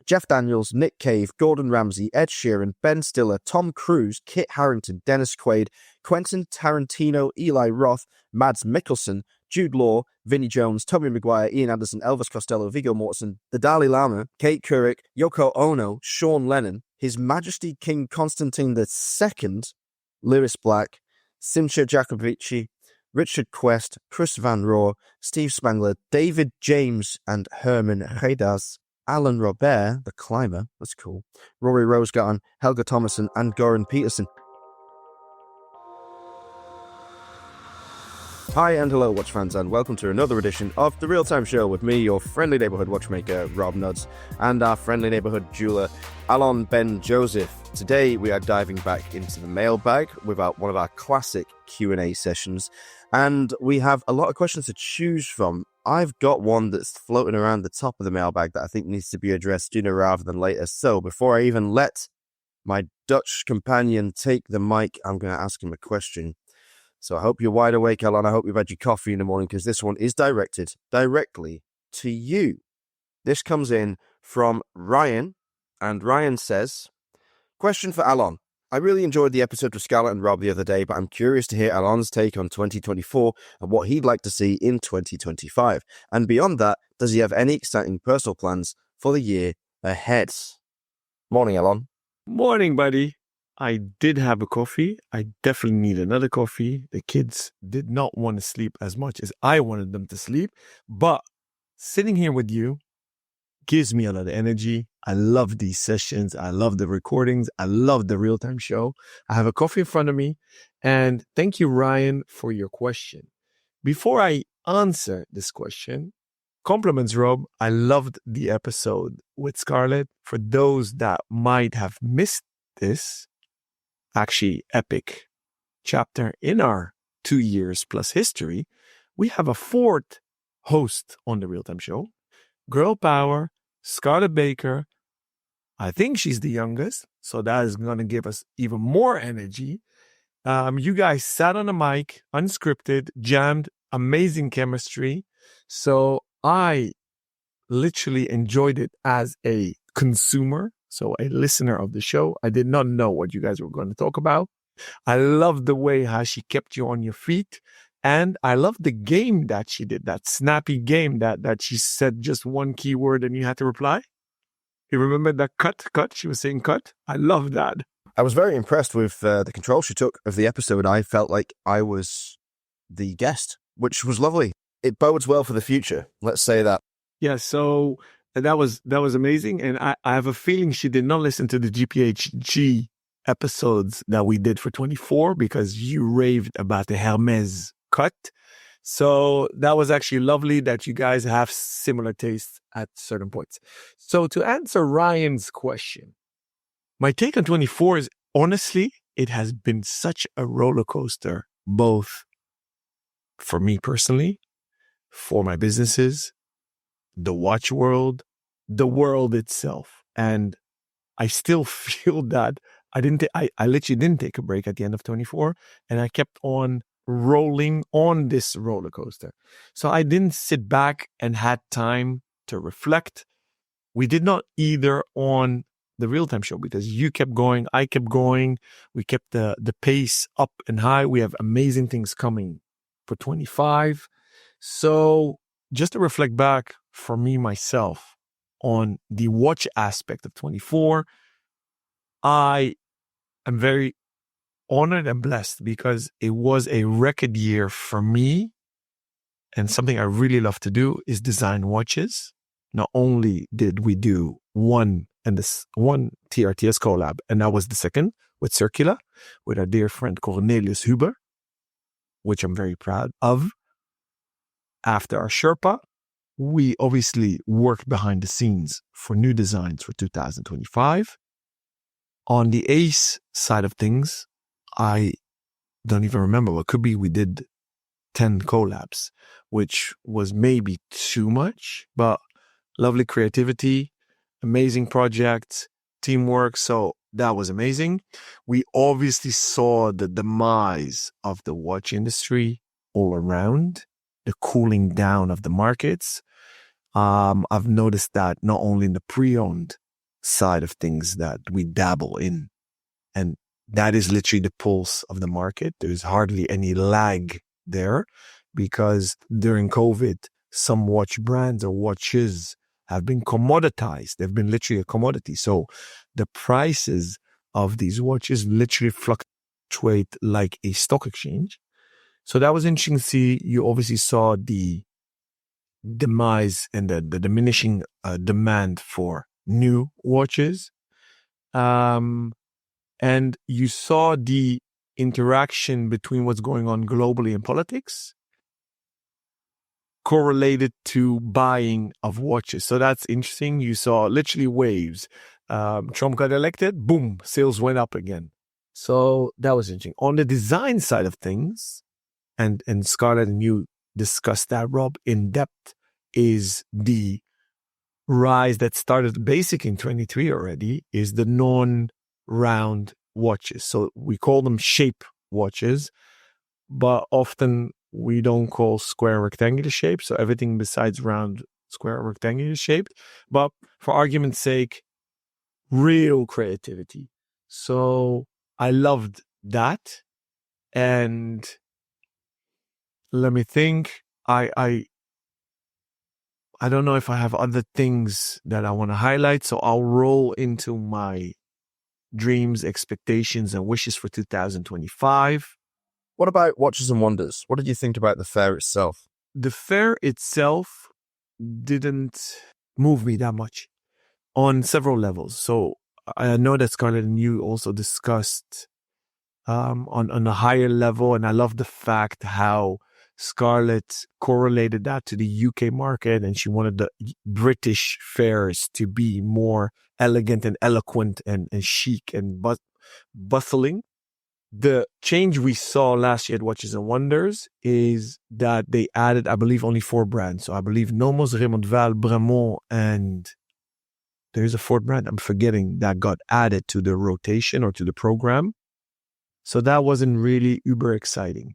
Jeff Daniels, Nick Cave, Gordon Ramsay, Ed Sheeran, Ben Stiller, Tom Cruise, Kit Harington, Dennis Quaid, Quentin Tarantino, Eli Roth, Mads Mikkelsen, Jude Law, Vinnie Jones, Tobey Maguire, Ian Anderson, Elvis Costello, Viggo Mortensen, the Dalai Lama, Kate Couric, Yoko Ono, Sean Lennon, His Majesty King Constantine II, Lewis Black, Simcha Jacovici, Richard Quest, Chris Van Rohr, Steve Spangler, David James and Herman Redas, Alan Robert, the climber, that's cool, Rory Rosegarten, Helga Thomason, and Goran Peterson. Hi and hello, watch fans, and welcome to another edition of The Real Time Show with me, your friendly neighborhood watchmaker, Rob Nuds, and our friendly neighborhood jeweler, Alon Ben Joseph. Today, we are diving back into the mailbag with one of our classic Q&A sessions, and we have a lot of questions to choose from. I've got one that's floating around the top of the mailbag that I think needs to be addressed sooner rather than later. So before I even let my Dutch companion take the mic, I'm going to ask him a question. So I hope you're wide awake, Alan. I hope you've had your coffee in the morning, because this one is directed directly to you. This comes in from Ryan, and Ryan says, question for Alon. I really enjoyed the episode with Scarlett and Rob the other day, but I'm curious to hear Alon's take on 2024 and what he'd like to see in 2025. And beyond that, does he have any exciting personal plans for the year ahead? Morning, Alon. Morning, buddy. I did have a coffee. I definitely need another coffee. The kids did not want to sleep as much as I wanted them to sleep, but sitting here with you gives me a lot of energy. I love these sessions. I love the recordings. I love the real-time show. I have a coffee in front of me, and thank you, Ryan, for your question. Before I answer this question, compliments, Rob. I loved the episode with Scarlett. For those that might have missed this, actually epic chapter in our 2 years plus history, we have a fourth host on the Real Time Show. Girl power, Scarlett Baker. I think she's the youngest, so that is going to give us even more energy. You guys sat on a mic, unscripted, jammed, amazing chemistry. So I literally enjoyed it as a consumer, so a listener of the show. I did not know what you guys were going to talk about. I loved the way how she kept you on your feet. And I loved the game that she did, that snappy game that she said just one keyword and you had to reply. You remember that cut? She was saying cut. I love that. I was very impressed with the control she took of the episode. I felt like I was the guest, which was lovely. It bodes well for the future. Let's say that. Yeah, so that was amazing. And I have a feeling she did not listen to the GPHG episodes that we did for 24 because you raved about the Hermes cut. So that was actually lovely that you guys have similar tastes at certain points. So to answer Ryan's question, my take on 24 is, honestly, it has been such a roller coaster, both for me personally, for my businesses, the watch world, the world itself. And I still feel that I literally didn't take a break at the end of 24, and I kept on rolling on this roller coaster. So I didn't sit back and had time to reflect. We did not either on the real-time show because you kept going, I kept going. We kept the pace up and high. We have amazing things coming for 25. So just to reflect back for me, myself, on the watch aspect of 24, I am very honored and blessed because it was a record year for me. And something I really love to do is design watches. Not only did we do one TRTS collab, and that was the second with Circula, with our dear friend Cornelius Huber, which I'm very proud of. After our Sherpa, we obviously worked behind the scenes for new designs for 2025. On the Ace side of things, I don't even remember. What could be we did 10 collabs, which was maybe too much, but lovely creativity, amazing projects, teamwork. So that was amazing. We obviously saw the demise of the watch industry all around, the cooling down of the markets. I've noticed that not only in the pre-owned side of things that we dabble in. And that is literally the pulse of the market. There's hardly any lag there because during COVID, some watch brands or watches have been commoditized. They've been literally a commodity. So the prices of these watches literally fluctuate like a stock exchange. So that was interesting to see. You obviously saw the demise and the diminishing demand for new watches. And you saw the interaction between what's going on globally in politics correlated to buying of watches. So that's interesting. You saw literally waves. Trump got elected, boom, sales went up again. So that was interesting. On the design side of things, and Scarlett and you discussed that, Rob, in depth, is the rise that started basic in 23 already, is the non-round watches. So we call them shape watches, but often we don't call square rectangular shape. So everything besides round, square, rectangular shaped. But for argument's sake, real creativity. So I loved that. And let me think. I don't know if I have other things that I want to highlight. So I'll roll into my dreams, expectations, and wishes for 2025. What about Watches and Wonders? What did you think about the fair itself? The fair itself didn't move me that much on several levels. So I know that Scarlett and you also discussed on a higher level, and I love the fact how Scarlett correlated that to the UK market, and she wanted the British fairs to be more elegant and eloquent and chic and bustling. The change we saw last year at Watches and Wonders is that they added, I believe, only 4 brands. So I believe Nomos, Raymond Val, Bremont, and there's a 4th brand I'm forgetting that got added to the rotation or to the program. So that wasn't really uber exciting.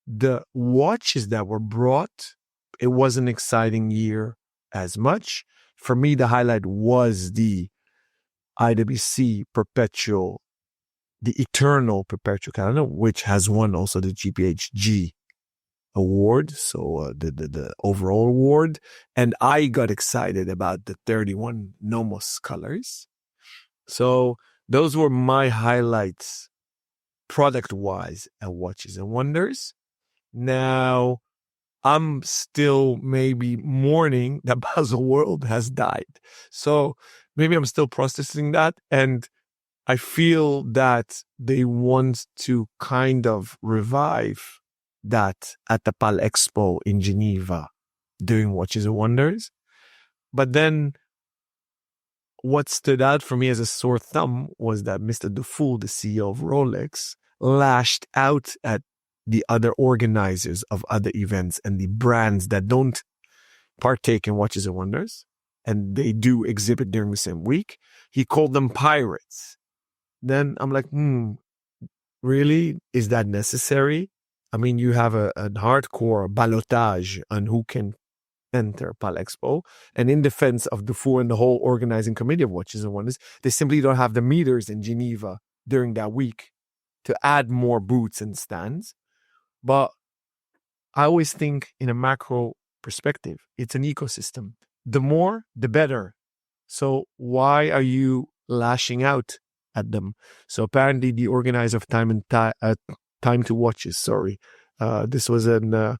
The watches that were brought, it wasn't an exciting year as much. For me, the highlight was the IWC Perpetual, the Eternal Perpetual calendar, which has won also the GPHG award, so the overall award. And I got excited about the 31 Nomos colors. So those were my highlights product-wise at Watches and Wonders. Now, I'm still maybe mourning that Baselworld has died. So maybe I'm still processing that. And I feel that they want to kind of revive that at the PAL Expo in Geneva during Watches and Wonders. But then what stood out for me as a sore thumb was that Mr. Dufour, the CEO of Rolex, lashed out at the other organizers of other events and the brands that don't partake in Watches and Wonders, and they do exhibit during the same week. He called them pirates. Then I'm like, really? Is that necessary? I mean, you have a hardcore ballotage on who can enter PAL Expo. And in defense of Dufour and the whole organizing committee of Watches and Wonders, they simply don't have the meters in Geneva during that week to add more booths and stands. But I always think in a macro perspective, it's an ecosystem. The more, the better. So why are you lashing out at them? So apparently the organizer of Time to Watches, this was a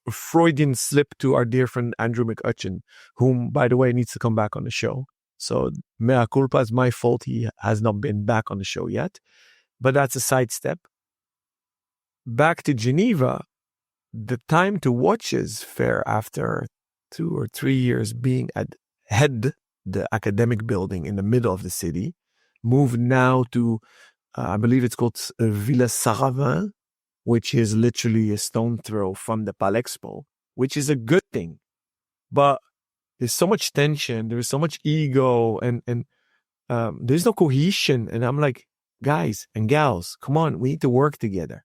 Freudian slip to our dear friend Andrew McUtchen, whom, by the way, needs to come back on the show. So mea culpa, it's my fault he has not been back on the show yet. But that's a sidestep. Back to Geneva, the Time to Watches fair, after 2 or 3 years being at the academic building in the middle of the city, moved now to, I believe it's called Villa Saravin, which is literally a stone throw from the PAL Expo, which is a good thing. But there's so much tension, there's so much ego, and there's no cohesion. And I'm like, guys and gals, come on, we need to work together.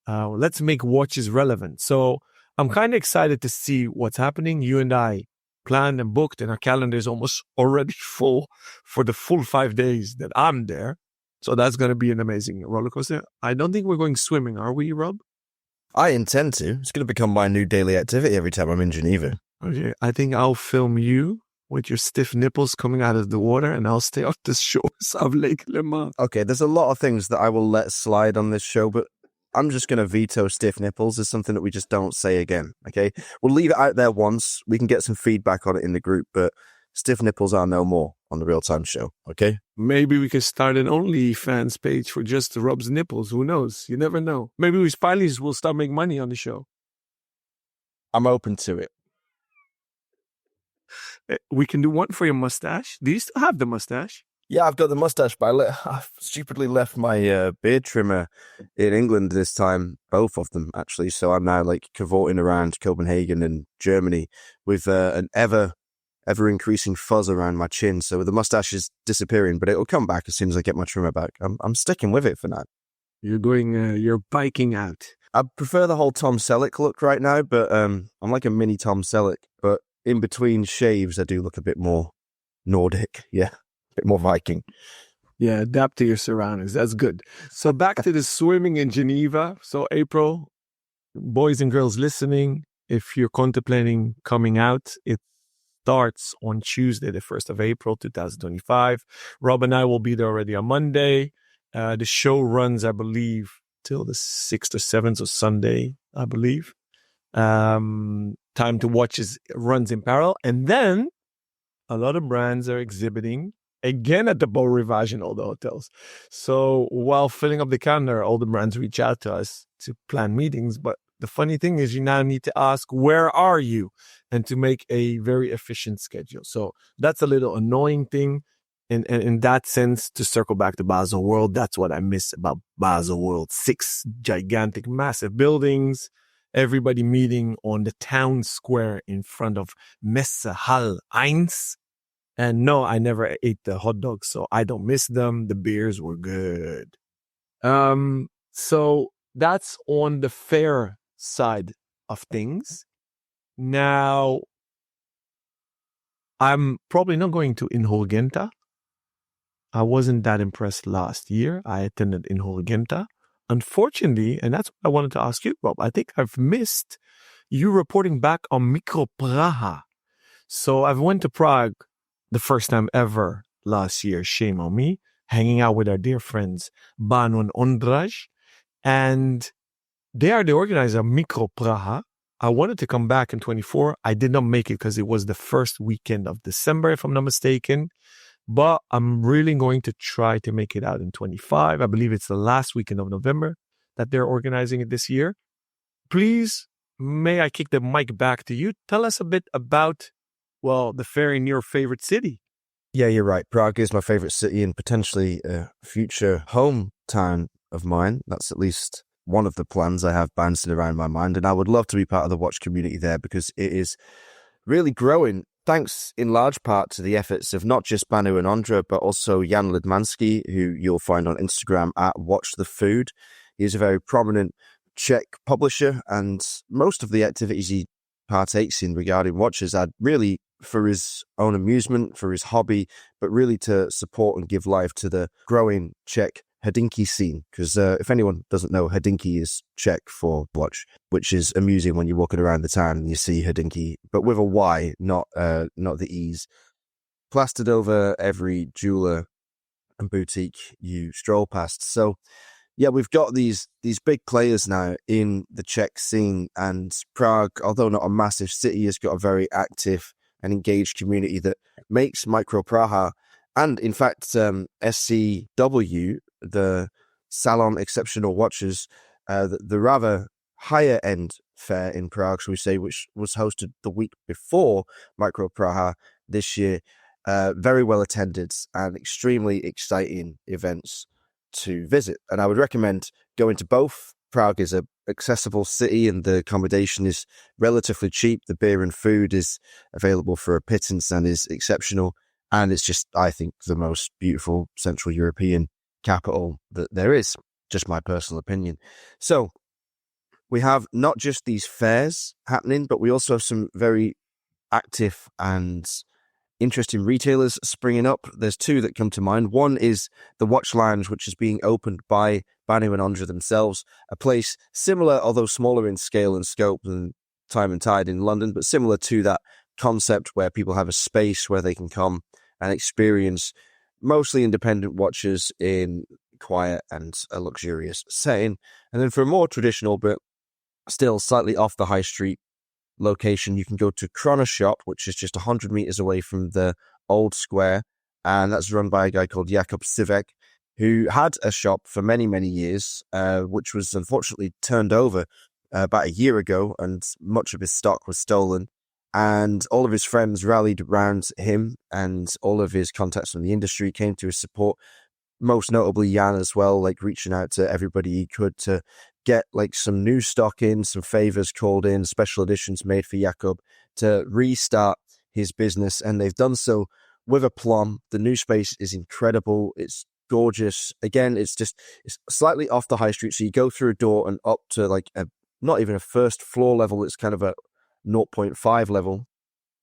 Let's make watches relevant. So I'm kind of excited to see what's happening. You and I planned and booked, and our calendar is almost already full for the full 5 days that I'm there. So that's going to be an amazing roller coaster. I don't think we're going swimming, are we, Rob? I intend to. It's going to become my new daily activity every time I'm in Geneva. Okay, I think I'll film you with your stiff nipples coming out of the water, and I'll stay off the shores of Lake Leman. Okay, there's a lot of things that I will let slide on this show, but I'm just going to veto stiff nipples as something that we just don't say again, okay? We'll leave it out there once. We can get some feedback on it in the group, but stiff nipples are no more on the Real Time Show, okay? Maybe we can start an OnlyFans page for just Rob's nipples. Who knows? You never know. Maybe we finally will start making money on the show. I'm open to it. We can do one for your mustache. Do you still have the mustache? Yeah, I've got the mustache, but I stupidly left my beard trimmer in England this time, both of them, actually. So I'm now like cavorting around Copenhagen and Germany with an ever-increasing fuzz around my chin. So the mustache is disappearing, but it'll come back as soon as I get my trimmer back. I'm sticking with it for now. You're biking out. I prefer the whole Tom Selleck look right now, but I'm like a mini Tom Selleck. But in between shaves, I do look a bit more Nordic. Yeah, a bit more Viking. Yeah, adapt to your surroundings. That's good. So back to the swimming in Geneva. So April, boys and girls listening, if you're contemplating coming out, it starts on Tuesday, the 1st of April, 2025. Rob and I will be there already on Monday. The show runs, I believe, till the 6th or 7th, or Sunday, I believe. Time to Watch runs in parallel. And then a lot of brands are exhibiting again at the Beau Rivage in all the hotels. So while filling up the calendar, all the brands reach out to us to plan meetings. But the funny thing is you now need to ask, where are you? And to make a very efficient schedule. So that's a little annoying thing. And in that sense, to circle back to Basel World, that's what I miss about Basel World. 6 gigantic, massive buildings, everybody meeting on the town square in front of Messe Hall 1. And no, I never ate the hot dogs, so I don't miss them. The beers were good. So that's on the fair side of things. Now, I'm probably not going to Inholgenta. I wasn't that impressed last year. I attended Inholgenta. Unfortunately, and that's what I wanted to ask you, Rob, I think I've missed you reporting back on Micro Praha. So I went to Prague the first time ever last year, shame on me, hanging out with our dear friends Banu and Ondraj. And they are the organizer of Micro Praha. I wanted to come back in 24. I did not make it because it was the first weekend of December, if I'm not mistaken. But I'm really going to try to make it out in 25. I believe it's the last weekend of November that they're organizing it this year. Please, may I kick the mic back to you? Tell us a bit about, well, the fair in your favorite city. Yeah, you're right. Prague is my favorite city and potentially a future hometown of mine. That's at least one of the plans I have bouncing around my mind. And I would love to be part of the watch community there because it is really growing. Thanks in large part to the efforts of not just Banu and Ondra, but also Jan Lidmansky, who you'll find on Instagram at Watch the Food. He's a very prominent Czech publisher, and most of the activities he partakes in regarding watches are really for his own amusement, for his hobby, but really to support and give life to the growing Czech Hodinký scene. Because if anyone doesn't know, Hodinký is Czech for watch, which is amusing when you're walking around the town and you see Hodinký, but with a Y, not the E's, plastered over every jeweler and boutique you stroll past. So yeah, we've got these big players now in the Czech scene, and Prague, although not a massive city, has got a very active and engaged community that makes Micro Praha and in fact SCW, the Salon Exceptional Watches, the rather higher end fair in Prague, shall we say, which was hosted the week before Micro Praha this year. Very well attended and extremely exciting events to visit. And I would recommend going to both. Prague is an accessible city and the accommodation is relatively cheap. The beer and food is available for a pittance and is exceptional. And it's just, I think, the most beautiful Central European capital that there is. Just my personal opinion. So we have not just these fairs happening, but we also have some very active and interesting retailers springing up. There's two that come to mind. One is the Watch Lounge, which is being opened by Banu and Ondra themselves, a place similar, although smaller in scale and scope than Time and Tide in London, but similar to that concept where people have a space where they can come and experience mostly independent watches in quiet and a luxurious setting. And then for a more traditional, but still slightly off the high street location, you can go to Chronoshop, which is just 100 meters away from the old square, and that's run by a guy called Jakub Sivek, who had a shop for many, many years, which was unfortunately turned over about a year ago, and much of his stock was stolen. And all of his friends rallied around him, and all of his contacts from the industry came to his support. Most notably Jan as well, like reaching out to everybody he could to get like some new stock in, some favors called in, special editions made for Jakub to restart his business. And they've done so with aplomb. The new space is incredible. It's gorgeous. Again, it's slightly off the high street. So you go through a door and up to like not even a first floor level. It's kind of a 0.5 level.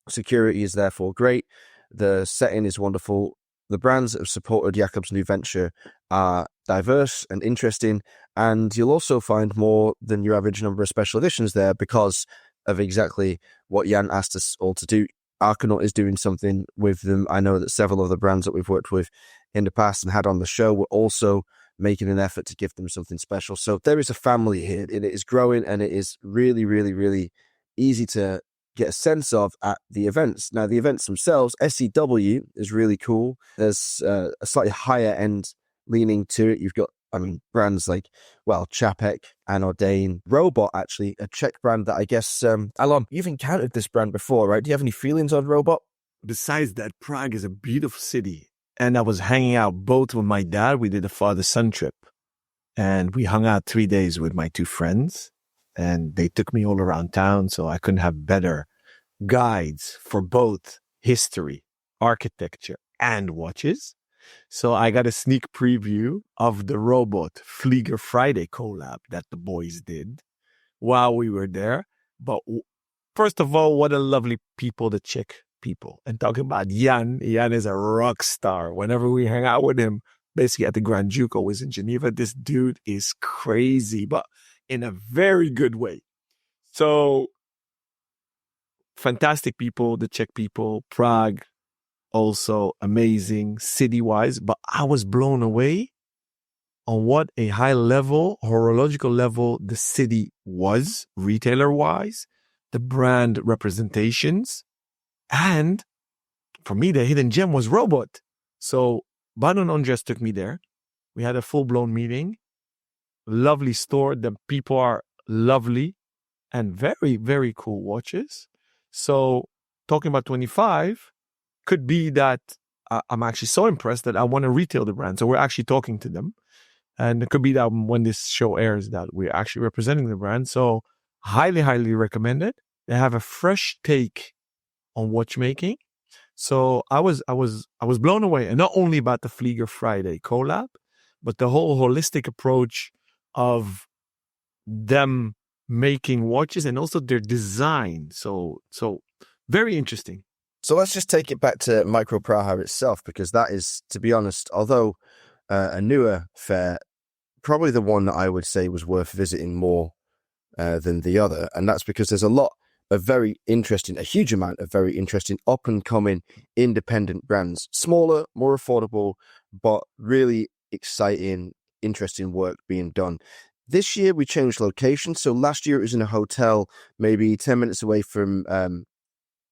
Security is therefore great. The setting is wonderful. The brands that have supported Jakub's new venture are diverse and interesting, and you'll also find more than your average number of special editions there because of exactly what Jan asked us all to do. Argonaut is doing something with them. I know that several of the brands that we've worked with in the past and had on the show were also making an effort to give them something special. So there is a family here, and it is growing, and it is really, really, really easy to get a sense of at the events. Now, the events themselves, SEW is really cool. There's a slightly higher end leaning to it. You've got, brands like, Chapek and Ordain. Robot, actually, a Czech brand that I guess, Alon, you've encountered this brand before, right? Do you have any feelings on Robot? Besides that, Prague is a beautiful city. And I was hanging out both with my dad. We did a father-son trip. And we hung out 3 days with my two friends. And they took me all around town, so I couldn't have better guides for both history, architecture, and watches. So I got a sneak preview of the Robot Flieger Friday collab that the boys did while we were there. But first of all, what a lovely people, the Czech people. And talking about Jan is a rock star. Whenever we hang out with him, basically at the Grand Duke, always in Geneva, this dude is crazy, but in a very good way. So fantastic people, the Czech people, Prague, also amazing city-wise. But I was blown away on what a high level, horological level the city was, retailer-wise, the brand representations. And for me, the hidden gem was Robot. So Banu and Ondra took me there. We had a full-blown meeting. Lovely store. The people are lovely and very, very cool watches. So talking about 25 could be that I'm actually so impressed that I want to retail the brand. So we're actually talking to them. And it could be that when this show airs that we're actually representing the brand. So highly, highly recommended. They have a fresh take on watchmaking. So I was blown away. And not only about the Flieger Friday collab, but the whole holistic approach of them making watches and also their design. So very interesting. So let's just take it back to Micro Praha itself, because that is, to be honest, although a newer fair, probably the one that I would say was worth visiting more than the other. And that's because there's a huge amount of very interesting up and coming independent brands, smaller, more affordable, but really exciting, interesting work being done. This year we changed location. So last year it was in a hotel, maybe 10 minutes away from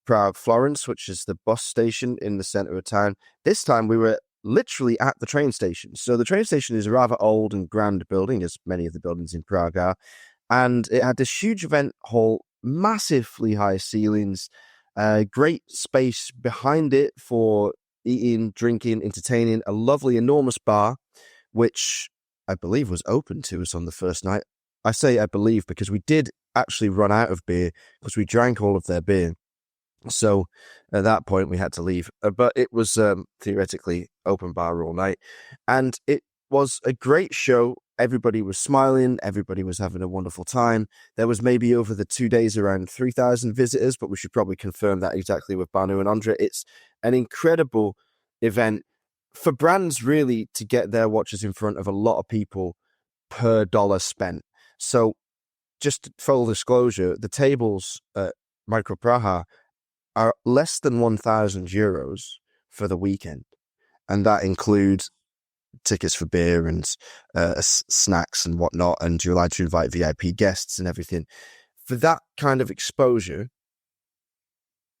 Prague Florence, which is the bus station in the center of town. This time we were literally at the train station. So the train station is a rather old and grand building, as many of the buildings in Prague are. And it had this huge event hall, massively high ceilings, great space behind it for eating, drinking, entertaining, a lovely, enormous bar, which I believe was open to us on the first night. I say I believe because we did actually run out of beer because we drank all of their beer. So at that point we had to leave. But it was theoretically open bar all night. And it was a great show. Everybody was smiling. Everybody was having a wonderful time. There was maybe over the 2 days around 3,000 visitors, but we should probably confirm that exactly with Banu and Andre. It's an incredible event for brands really to get their watches in front of a lot of people per dollar spent. So just full disclosure, the tables at Micro Praha are less than 1,000 euros for the weekend. And that includes tickets for beer and snacks and whatnot, and you're allowed to invite VIP guests and everything. For that kind of exposure,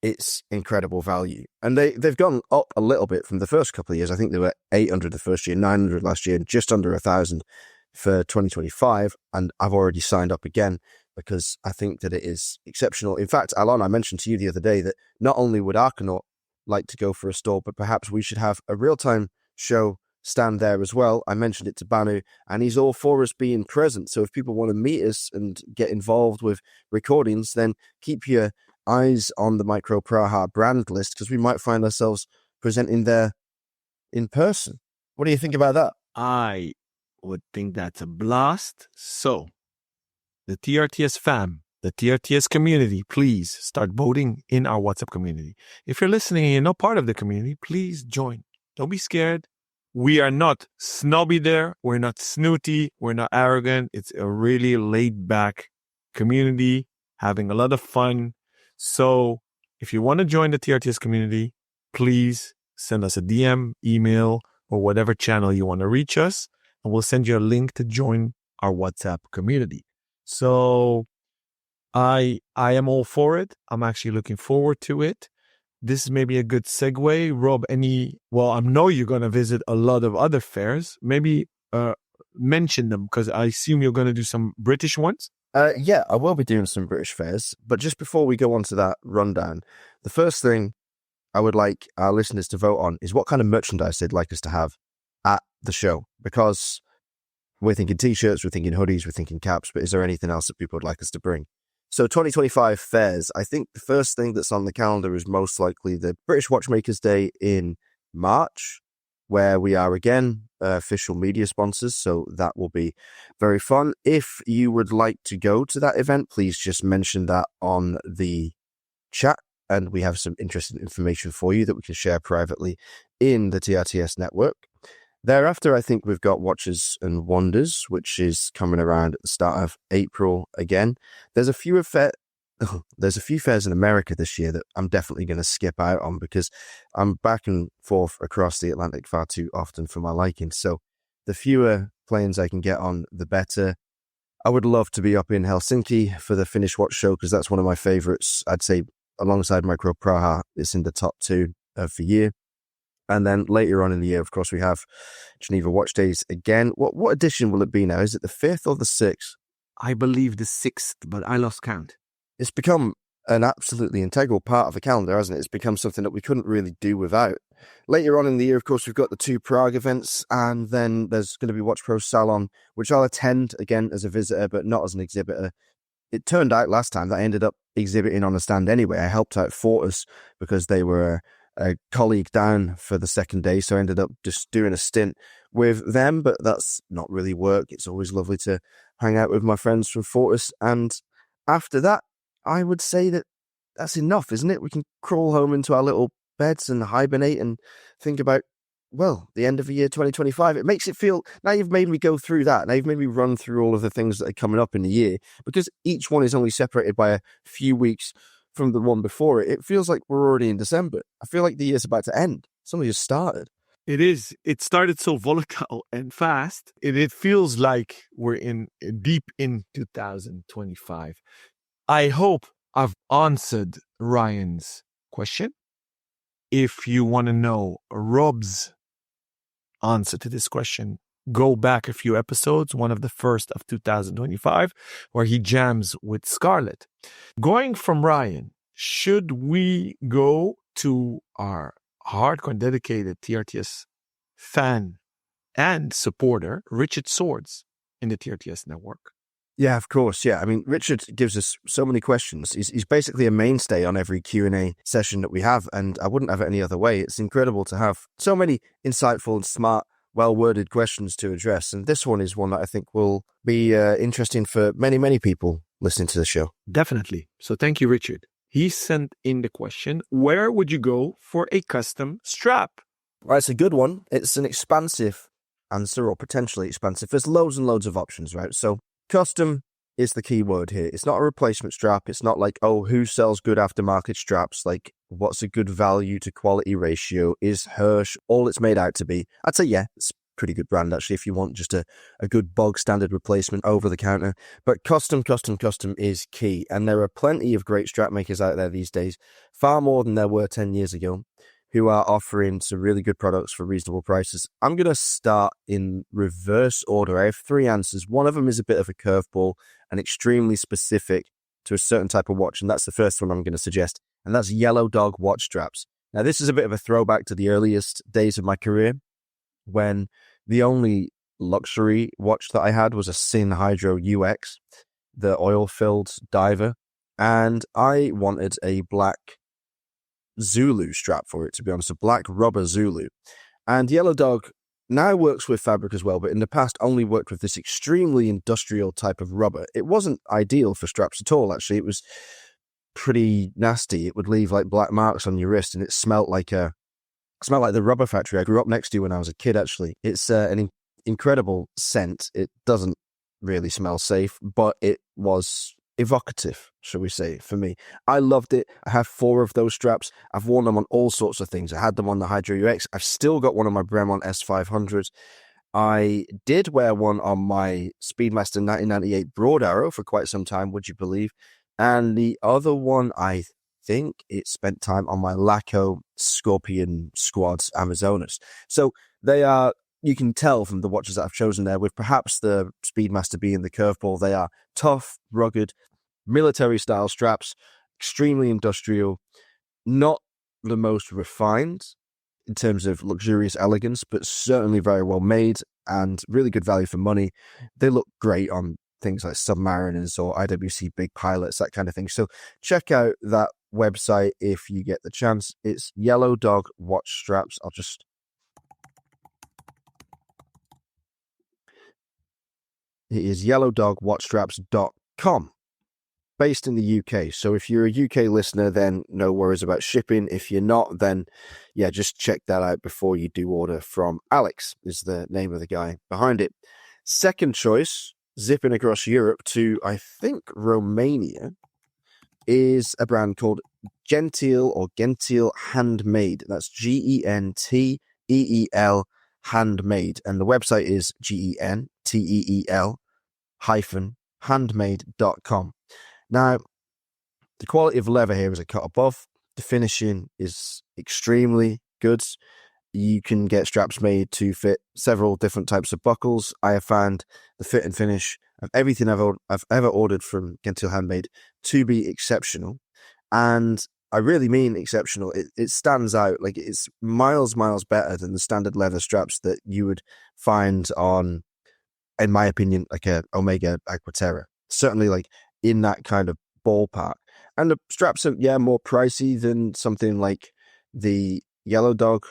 it's incredible value. And they've gone up a little bit from the first couple of years. I think they were 800 the first year, 900 last year, and just under 1,000 for 2025. And I've already signed up again because I think that it is exceptional. In fact, Alon, I mentioned to you the other day that not only would Arkonaut like to go for a stall, but perhaps we should have a real-time show stand there as well. I mentioned it to Banu, and he's all for us being present. So if people want to meet us and get involved with recordings, then keep your eyes on the Micro Praha brand list, because we might find ourselves presenting there in person. What do you think about that? I would think that's a blast. So, the TRTS fam, the TRTS community, please start voting in our WhatsApp community. If you're listening and you're not part of the community, please join. Don't be scared. We are not snobby there. We're not snooty. We're not arrogant. It's a really laid back community, having a lot of fun. So if you want to join the TRTS community, please send us a DM, email, or whatever channel you want to reach us, and we'll send you a link to join our WhatsApp community. So I am all for it. I'm actually looking forward to it. This is maybe a good segue. Rob, I know you're going to visit a lot of other fairs. Maybe mention them, because I assume you're going to do some British ones. Yeah, I will be doing some British fairs. But just before we go on to that rundown, the first thing I would like our listeners to vote on is what kind of merchandise they'd like us to have at the show. Because we're thinking t-shirts, we're thinking hoodies, we're thinking caps, but is there anything else that people would like us to bring? So 2025 fairs, I think the first thing that's on the calendar is most likely the British Watchmakers Day in March, where we are again official media sponsors. So that will be very fun. If you would like to go to that event, please just mention that on the chat, and we have some interesting information for you that we can share privately in the TRTS network. Thereafter, I think we've got Watches and Wonders, which is coming around at the start of April again. There's a few fairs in America this year that I'm definitely going to skip out on, because I'm back and forth across the Atlantic far too often for my liking. So the fewer planes I can get on, the better. I would love to be up in Helsinki for the Finnish Watch Show, because that's one of my favorites. I'd say alongside Micro Praha, it's in the top 2 of the year. And then later on in the year, of course, we have Geneva Watch Days again. What edition will it be now? Is it the 5th or the 6th? I believe the 6th, but I lost count. It's become an absolutely integral part of the calendar, hasn't it? It's become something that we couldn't really do without. Later on in the year, of course, we've got the 2 Prague events, and then there's going to be Watch Pro Salon, which I'll attend again as a visitor, but not as an exhibitor. It turned out last time that I ended up exhibiting on a stand anyway. I helped out Fortis because they were a colleague down for the second day, so I ended up just doing a stint with them, but that's not really work. It's always lovely to hang out with my friends from Fortis, and after that, I would say that that's enough, isn't it? We can crawl home into our little beds and hibernate and think about, well, the end of the year 2025. It makes it feel, now you've made me go through that, now you've made me run through all of the things that are coming up in the year, because each one is only separated by a few weeks from the one before it. It feels like we're already in December. I feel like the year's about to end. It's only just started. It is. It started so volatile and fast. It feels like we're deep in 2025. I hope I've answered Ryan's question. If you want to know Rob's answer to this question, go back a few episodes, one of the first of 2025, where he jams with Scarlett. Going from Ryan, should we go to our hardcore and dedicated TRTS fan and supporter, Richard Swords, in the TRTS network? Yeah, of course. Yeah, I mean, Richard gives us so many questions. He's basically a mainstay on every Q&A session that we have, and I wouldn't have it any other way. It's incredible to have so many insightful and smart well-worded questions to address. And this one is one that I think will be interesting for many, many people listening to the show. Definitely. So thank you, Richard. He sent in the question, where would you go for a custom strap? Right, it's a good one. It's an expansive answer, or potentially expansive. There's loads and loads of options, right? So custom is the key word here. It's not a replacement strap. It's not like, oh, who sells good aftermarket straps? Like, what's a good value to quality ratio? Is Hirsch all it's made out to be? I'd say, yeah, it's a pretty good brand, actually, if you want just a good bog standard replacement over the counter. But custom is key. And there are plenty of great strap makers out there these days, far more than there were 10 years ago, who are offering some really good products for reasonable prices. I'm going to start in reverse order. I have three answers. One of them is a bit of a curveball and extremely specific to a certain type of watch, and that's the first one I'm going to suggest, and that's Yellow Dog watch straps. Now, this is a bit of a throwback to the earliest days of my career, when the only luxury watch that I had was a Sinn Hydro UX, the oil-filled diver, and I wanted a black Zulu strap for it, to be honest, a black rubber Zulu. And Yellow Dog now works with fabric as well, but in the past only worked with this extremely industrial type of rubber. It wasn't ideal for straps at all, actually. It was pretty nasty. It would leave like black marks on your wrist, and it smelled like the rubber factory I grew up next to when I was a kid, actually. It's an incredible scent. It doesn't really smell safe, but it was evocative, shall we say, for me. I loved it. I have 4 of those straps. I've worn them on all sorts of things. I had them on the Hydro UX. I've still got one on my Bremont S500. I did wear one on my Speedmaster 1998 Broad Arrow for quite some time, would you believe? And the other one, I think it spent time on my Laco Scorpion Squads Amazonas. So they are, you can tell from the watches that I've chosen there, with perhaps the Speedmaster being the curveball, they are tough, rugged, military-style straps, extremely industrial, not the most refined in terms of luxurious elegance, but certainly very well made and really good value for money. They look great on things like Submariners or IWC Big Pilots, that kind of thing. So check out that website if you get the chance. It's Yellow Dog Watch Straps. It is yellowdogwatchstraps.com, based in the UK. So if you're a UK listener, then no worries about shipping. If you're not, then yeah, just check that out before you do order from Alex, is the name of the guy behind it. Second choice, zipping across Europe to, I think, Romania, is a brand called Gentil Handmade. That's Genteel Handmade. And the website is GENTEEL-handmade.com. Now, the quality of leather here is a cut above. The finishing is extremely good. You can get straps made to fit several different types of buckles. I have found the fit and finish of everything I've ever ordered from Gentil Handmade to be exceptional. And I really mean exceptional. It stands out. Like, it's miles better than the standard leather straps that you would find on, in my opinion, like a Omega Aquaterra. Certainly like in that kind of ballpark. And the straps are, yeah, more pricey than something like the Yellow Dog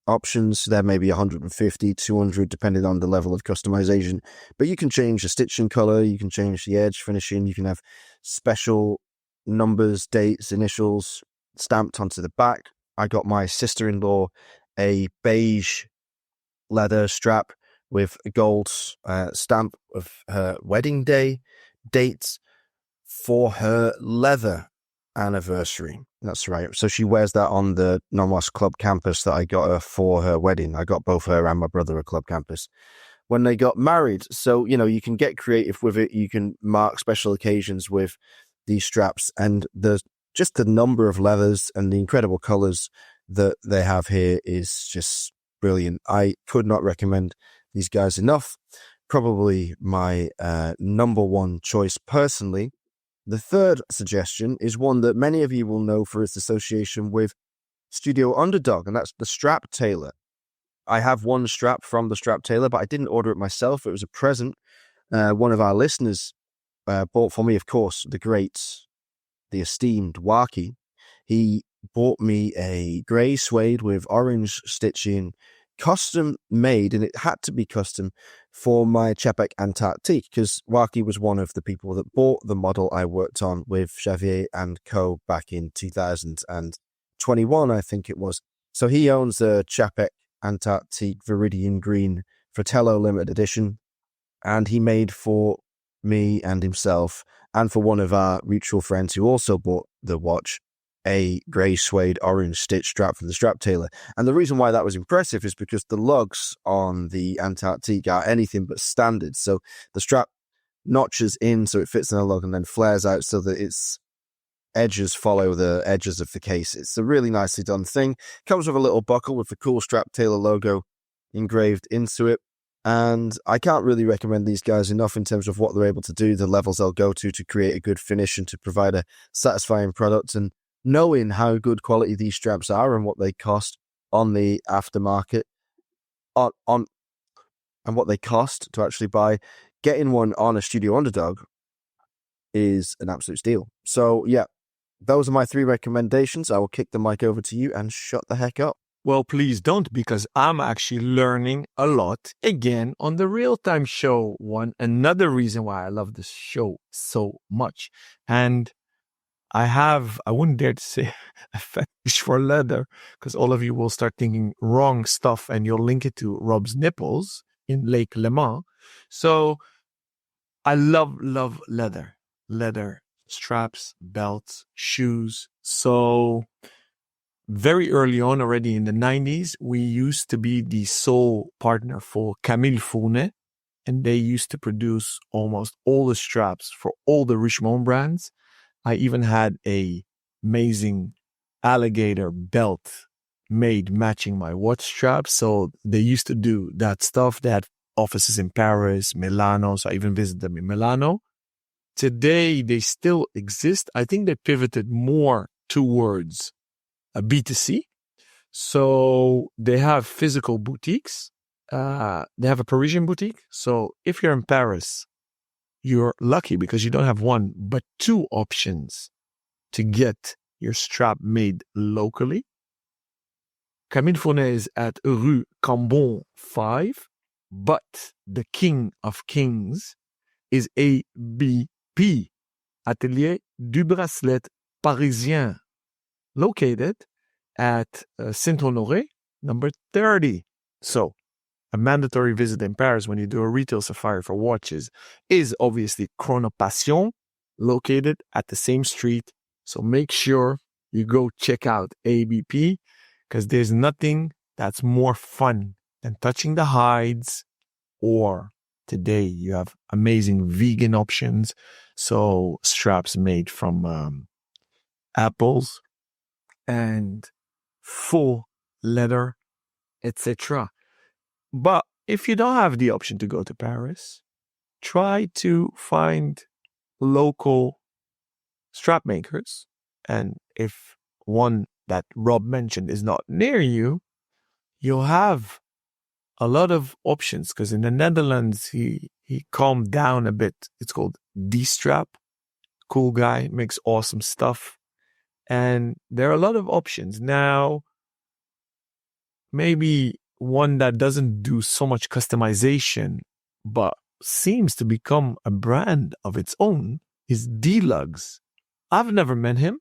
options. They're maybe 150, 200, depending on the level of customization. But you can change the stitching color, you can change the edge finishing, you can have special numbers, dates, initials stamped onto the back. I got my sister-in-law a beige leather strap with a gold stamp of her wedding day dates for her leather anniversary. That's right. So she wears that on the Nommos Club Campus that I got her for her wedding. I got both her and my brother a Club Campus when they got married. So, you know, you can get creative with it. You can mark special occasions with these straps, and just the number of leathers and the incredible colors that they have here is just brilliant. I could not recommend these guys enough. Probably my number one choice personally. The third suggestion is one that many of you will know for its association with Studio Underdog, and that's the Strap Tailor. I have one strap from the Strap Tailor, but I didn't order it myself. It was a present. One of our listeners bought for me, of course, the esteemed Waki. He bought me a grey suede with orange stitching, custom made, and it had to be custom for my Czapek Antarctique, because Waki was one of the people that bought the model I worked on with Xavier and Co. back in 2021, I think it was. So he owns the Czapek Antarctique Viridian Green Fratello limited edition, and he made for me and himself, and for one of our mutual friends who also bought the watch, a grey suede orange stitch strap for the strap tailor. And the reason why that was impressive is because the lugs on the Antarctique are anything but standard. So the strap notches in so it fits in a lug and then flares out so that its edges follow the edges of the case. It's a really nicely done thing. Comes with a little buckle with the cool strap tailor logo engraved into it. And I can't really recommend these guys enough in terms of what they're able to do, the levels they'll go to create a good finish and to provide a satisfying product. And knowing how good quality these straps are and what they cost on the aftermarket, on and what they cost to actually buy, getting one on a Studio Underdog is an absolute steal. So yeah, those are my 3 recommendations. I will kick the mic over to you and shut the heck up. Well, please don't, because I'm actually learning a lot again on the Real Time Show. Another reason why I love this show so much. And I wouldn't dare to say a fetish for leather, because all of you will start thinking wrong stuff and you'll link it to Rob's nipples in Lake Leman. So I love leather straps, belts, shoes. So very early on, already in the 90s, we used to be the sole partner for Camille Fournet, and they used to produce almost all the straps for all the Richemont brands. I even had a amazing alligator belt made matching my watch strap. So they used to do that stuff. They had offices in Paris, Milano. So I even visited them in Milano. Today, they still exist. I think they pivoted more towards a B2C. So they have physical boutiques. They have a Parisian boutique. So if you're in Paris, you're lucky because you don't have 1, but 2 options to get your strap made locally. Camille Fournet is at Rue Cambon 5, but the king of kings is ABP, Atelier du Bracelet Parisien, located at Saint-Honoré, number 30. So a mandatory visit in Paris when you do a retail safari for watches is obviously Chronopassion, located at the same street. So make sure you go check out ABP, because there's nothing that's more fun than touching the hides. Or today you have amazing vegan options. So straps made from apples and full leather, etc. But if you don't have the option to go to Paris, try to find local strap makers. And if one that Rob mentioned is not near you, you'll have a lot of options, because in the Netherlands, he calmed down a bit. It's called D-Strap. Cool guy, makes awesome stuff. And there are a lot of options. Now, maybe one that doesn't do so much customization, but seems to become a brand of its own, is D-Lugs. I've never met him,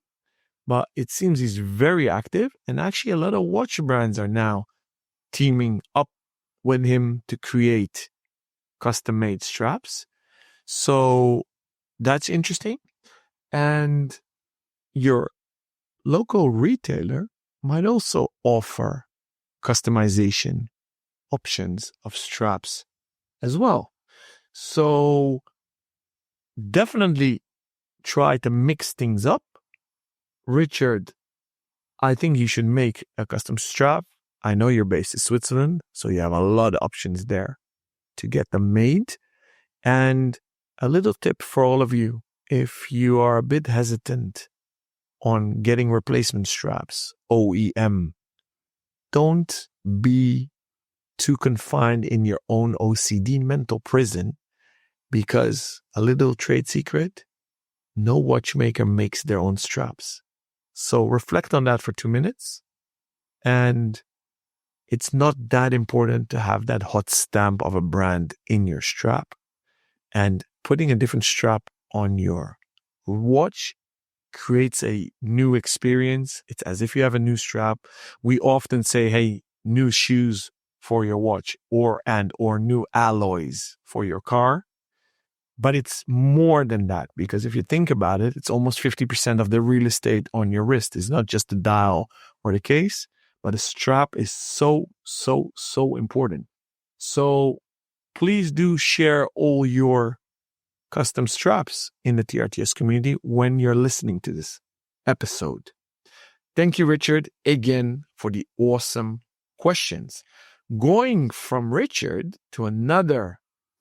but it seems he's very active. And actually, a lot of watch brands are now teaming up with him to create custom-made straps. So that's interesting. And your local retailer might also offer customization options of straps as well. So definitely try to mix things up. Richard, I think you should make a custom strap. I know you're based in Switzerland, so you have a lot of options there to get them made. And a little tip for all of you, if you are a bit hesitant on getting replacement straps, OEM, don't be too confined in your own OCD mental prison, because a little trade secret, no watchmaker makes their own straps. So reflect on that for 2 minutes. And it's not that important to have that hot stamp of a brand in your strap. And putting a different strap on your watch creates a new experience. It's as if you have a new strap. We often say, hey, new shoes for your watch or new alloys for your car. But it's more than that, because if you think about it, it's almost 50% of the real estate on your wrist. It's not just the dial or the case, but the strap is so important. So please do share all your custom straps in the TRTS community when you're listening to this episode. Thank you, Richard, again for the awesome questions. Going from Richard to another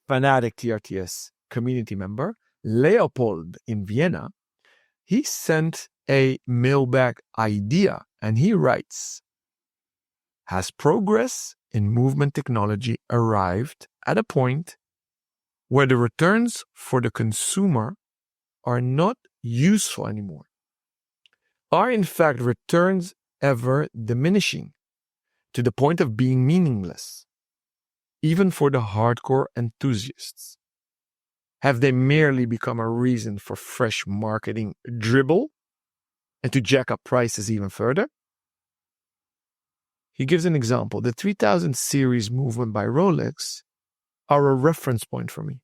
fanatic TRTS community member, Leopold in Vienna, he sent a mailbag idea and he writes, has progress in movement technology arrived at a point where the returns for the consumer are not useful anymore? Are in fact returns ever diminishing to the point of being meaningless, even for the hardcore enthusiasts? Have they merely become a reason for fresh marketing dribble and to jack up prices even further? He gives an example. The 3000 series movement by Rolex are a reference point for me.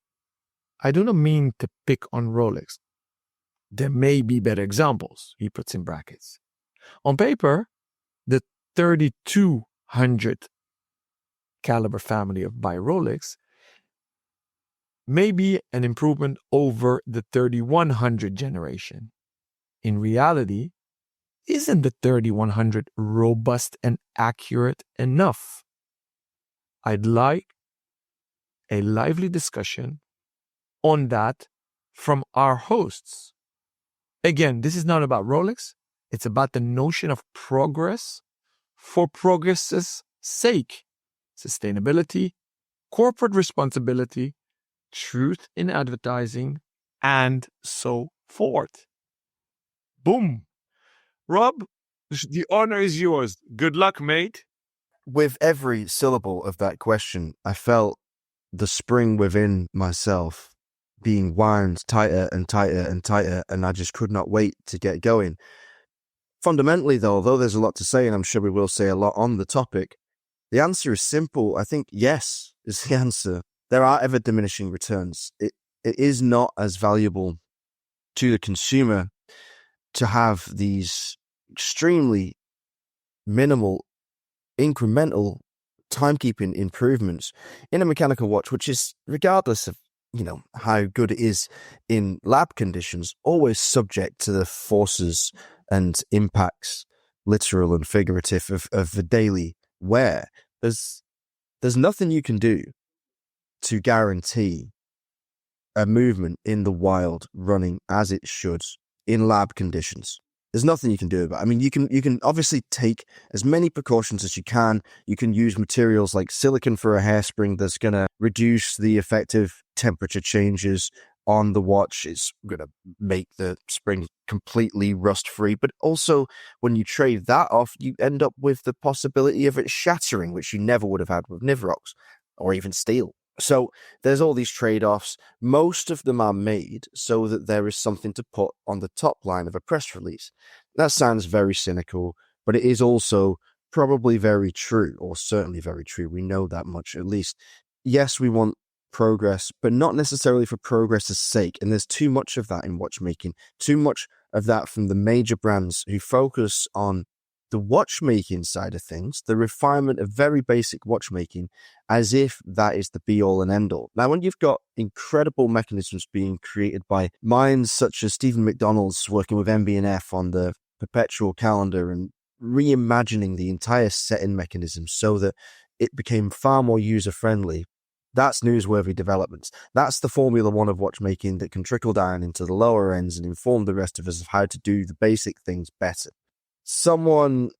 I do not mean to pick on Rolex. There may be better examples, he puts in brackets. On paper, the 3200 caliber family of by Rolex may be an improvement over the 3100 generation. In reality, isn't the 3100 robust and accurate enough? I'd like a lively discussion on that from our hosts. Again, this is not about Rolex. It's about the notion of progress for progress's sake. Sustainability, corporate responsibility, truth in advertising, and so forth. Boom. Rob, the honor is yours. Good luck, mate. With every syllable of that question, I felt the spring within myself being wound tighter and tighter and tighter, and I just could not wait to get going. Fundamentally, though there's a lot to say, and I'm sure we will say a lot on the topic, the answer is simple. I think yes is the answer. There are ever diminishing returns. It is not as valuable to the consumer to have these extremely minimal, incremental timekeeping improvements in a mechanical watch, which is, regardless of how good it is in lab conditions, always subject to the forces and impacts, literal and figurative, of the daily wear. There's nothing you can do to guarantee a movement in the wild running as it should in lab conditions. There's nothing you can do about it. I mean, you can obviously take as many precautions as you can. You can use materials like silicon for a hairspring that's going to reduce the effective temperature changes on the watch. It's going to make the spring completely rust-free. But also, when you trade that off, you end up with the possibility of it shattering, which you never would have had with Niverox or even steel. So there's all these trade-offs. Most of them are made so that there is something to put on the top line of a press release. That sounds very cynical, but it is also probably very true, or certainly very true. We know that much, at least. Yes, we want progress, but not necessarily for progress's sake. And there's too much of that in watchmaking, too much of that from the major brands who focus on the watchmaking side of things, the refinement of very basic watchmaking, as if that is the be-all and end-all. Now, when you've got incredible mechanisms being created by minds such as Stephen McDonald's working with MB&F on the perpetual calendar and reimagining the entire setting mechanism so that it became far more user-friendly, that's newsworthy developments. That's the Formula One of watchmaking that can trickle down into the lower ends and inform the rest of us of how to do the basic things better. Someone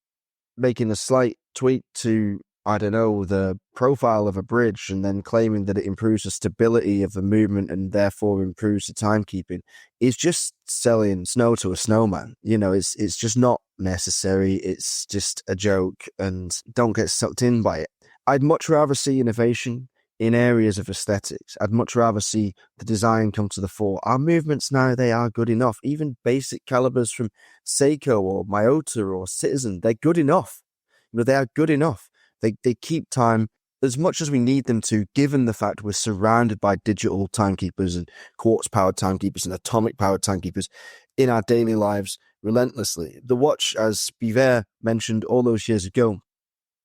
making a slight tweak to I don't know, the profile of a bridge and then claiming that it improves the stability of the movement and therefore improves the timekeeping is just selling snow to a snowman. You know, it's just not necessary. It's just a joke, and don't get sucked in by it. I'd much rather see innovation in areas of aesthetics. I'd much rather see the design come to the fore. Our movements now, they are good enough. Even basic calibers from Seiko or Miyota or Citizen, they're good enough. You know, they are good enough. They keep time as much as we need them to, given the fact we're surrounded by digital timekeepers and quartz-powered timekeepers and atomic-powered timekeepers in our daily lives relentlessly. The watch, as Biver mentioned all those years ago,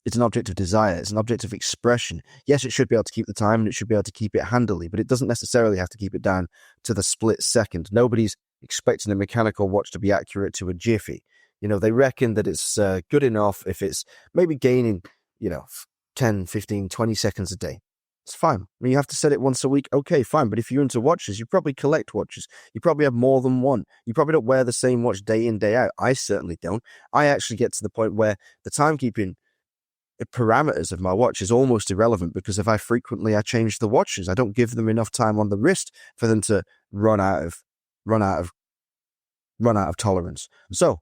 it's an object of desire. It's an object of expression. Yes, it should be able to keep the time and it should be able to keep it handily, but it doesn't necessarily have to keep it down to the split second. Nobody's expecting a mechanical watch to be accurate to a jiffy. You know, they reckon that it's good enough if it's maybe gaining, 10, 15, 20 seconds a day. It's fine. I mean, you have to set it once a week. Okay, fine. But if you're into watches, you probably collect watches. You probably have more than one. You probably don't wear the same watch day in, day out. I certainly don't. I actually get to the point where the timekeeping parameters of my watch is almost irrelevant, because if I change the watches, I don't give them enough time on the wrist for them to run out of tolerance. So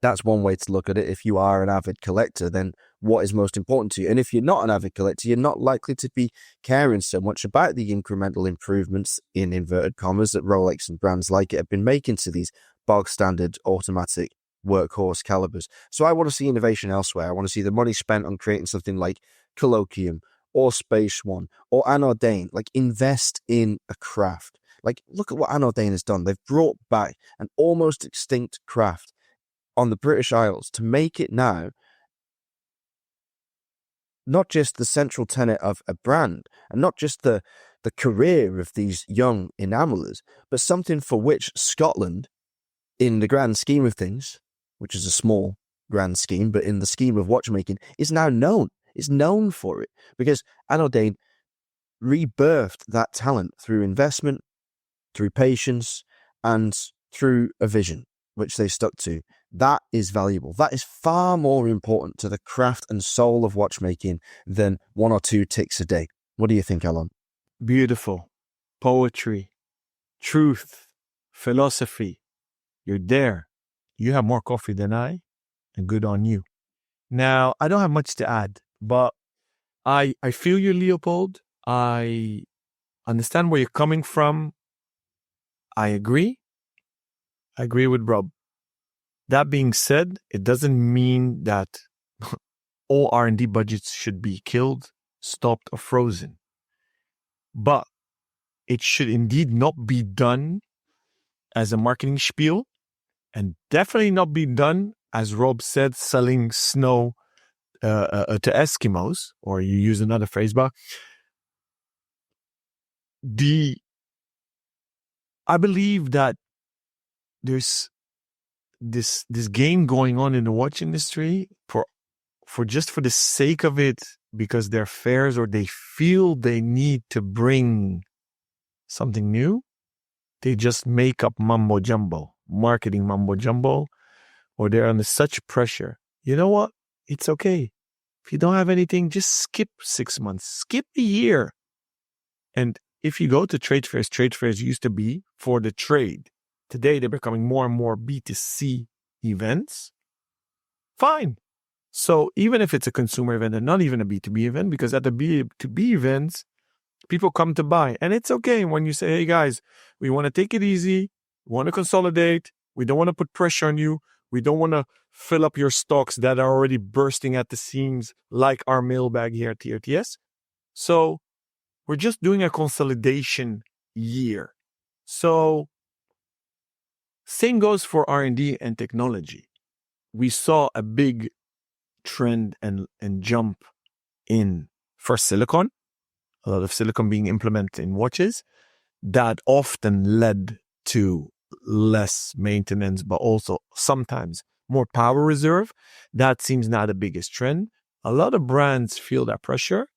that's one way to look at it. If you are an avid collector, then what is most important to you? And if you're not an avid collector, you're not likely to be caring so much about the incremental improvements, in inverted commas, that Rolex and brands like it have been making to these bog standard automatic workhorse calibers. So I want to see innovation elsewhere. I want to see the money spent on creating something like Colloquium or Space One or Anordain. Like, invest in a craft. Like, look at what Anordain has done. They've brought back an almost extinct craft on the British Isles to make it now not just the central tenet of a brand and not just the career of these young enamelers, but something for which Scotland, in the grand scheme of things, which is a small grand scheme, but in the scheme of watchmaking, is now known. Is known for it, because Anordain rebirthed that talent through investment, through patience, and through a vision, which they stuck to. That is valuable. That is far more important to the craft and soul of watchmaking than 1 or 2 ticks a day. What do you think, Alan? Beautiful. Poetry, truth, philosophy. You're there. You have more coffee than I, and good on you. Now, I don't have much to add, but I feel you, Leopold. I understand where you're coming from. I agree. I agree with Rob. That being said, it doesn't mean that all R&D budgets should be killed, stopped, or frozen. But it should indeed not be done as a marketing spiel, and definitely not be done, as Rob said, selling snow to Eskimos, or you use another phrase, but I believe that there's this game going on in the watch industry for the sake of it, because they're fairs or they feel they need to bring something new. They just make up mumbo jumbo, marketing mumbo jumbo, or they're under such pressure. You know what? It's okay. If you don't have anything, just skip 6 months, skip a year. And if you go to trade fairs used to be for the trade. Today, they're becoming more and more B2C events. Fine. So even if it's a consumer event and not even a B2B event, because at the B2B events, people come to buy. And it's okay when you say, hey guys, we want to take it easy. We want to consolidate. We don't want to put pressure on you. We don't want to fill up your stocks that are already bursting at the seams, like our mailbag here at TRTS. So we're just doing a consolidation year. So same goes for R&D and technology. We saw a big trend and jump in first silicon, a lot of silicon being implemented in watches. That often led to less maintenance, but also sometimes more power reserve. That seems now the biggest trend. A lot of brands feel that pressure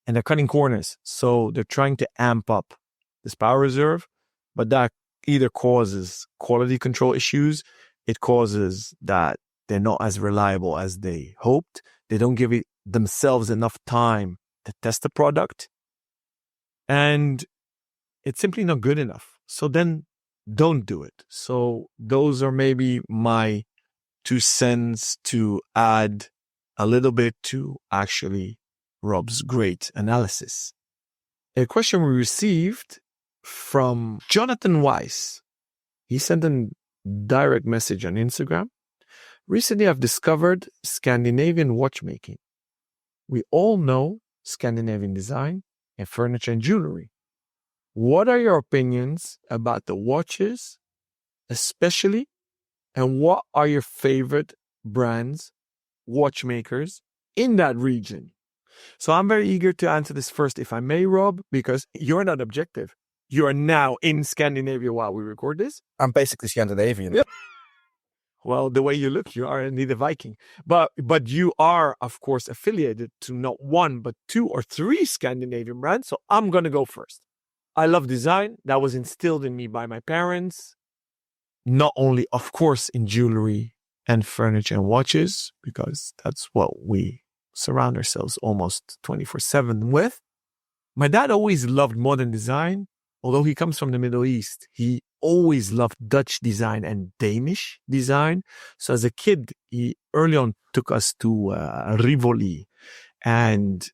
and they're cutting corners. So they're trying to amp up this power reserve, but that either causes quality control issues, it causes that they're not as reliable as they hoped, They don't give themselves enough time to test the product. And it's simply not good enough. So then don't do it. So those are maybe my 2 cents to add a little bit to actually Rob's great analysis. A question we received from Jonathan Weiss. He sent a direct message on Instagram. Recently, I've discovered Scandinavian watchmaking. We all know Scandinavian design and furniture and jewelry. What are your opinions about the watches, especially, and what are your favorite brands, watchmakers in that region? So I'm very eager to answer this first, if I may, Rob, because you're not objective. You are now in Scandinavia while we record this. I'm basically Scandinavian. Yep. Well, the way you look, you are indeed a Viking. But you are, of course, affiliated to not 1, but 2 or 3 Scandinavian brands. So I'm going to go first. I love design. That was instilled in me by my parents. Not only, of course, in jewelry and furniture and watches, because that's what we surround ourselves almost 24/7 with. My dad always loved modern design. Although he comes from the Middle East, he always loved Dutch design and Danish design. So as a kid, he early on took us to Rivoli and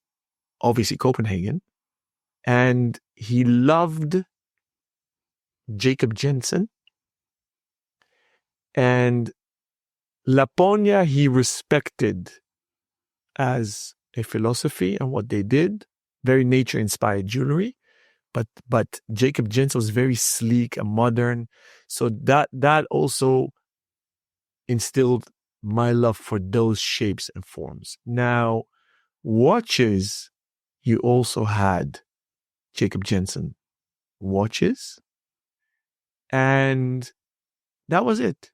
obviously Copenhagen. And he loved Jacob Jensen. And Laponia he respected as a philosophy and what they did. Very nature-inspired jewelry. But Jacob Jensen was very sleek and modern. So that also instilled my love for those shapes and forms. Now, watches, you also had Jacob Jensen watches. And that was it.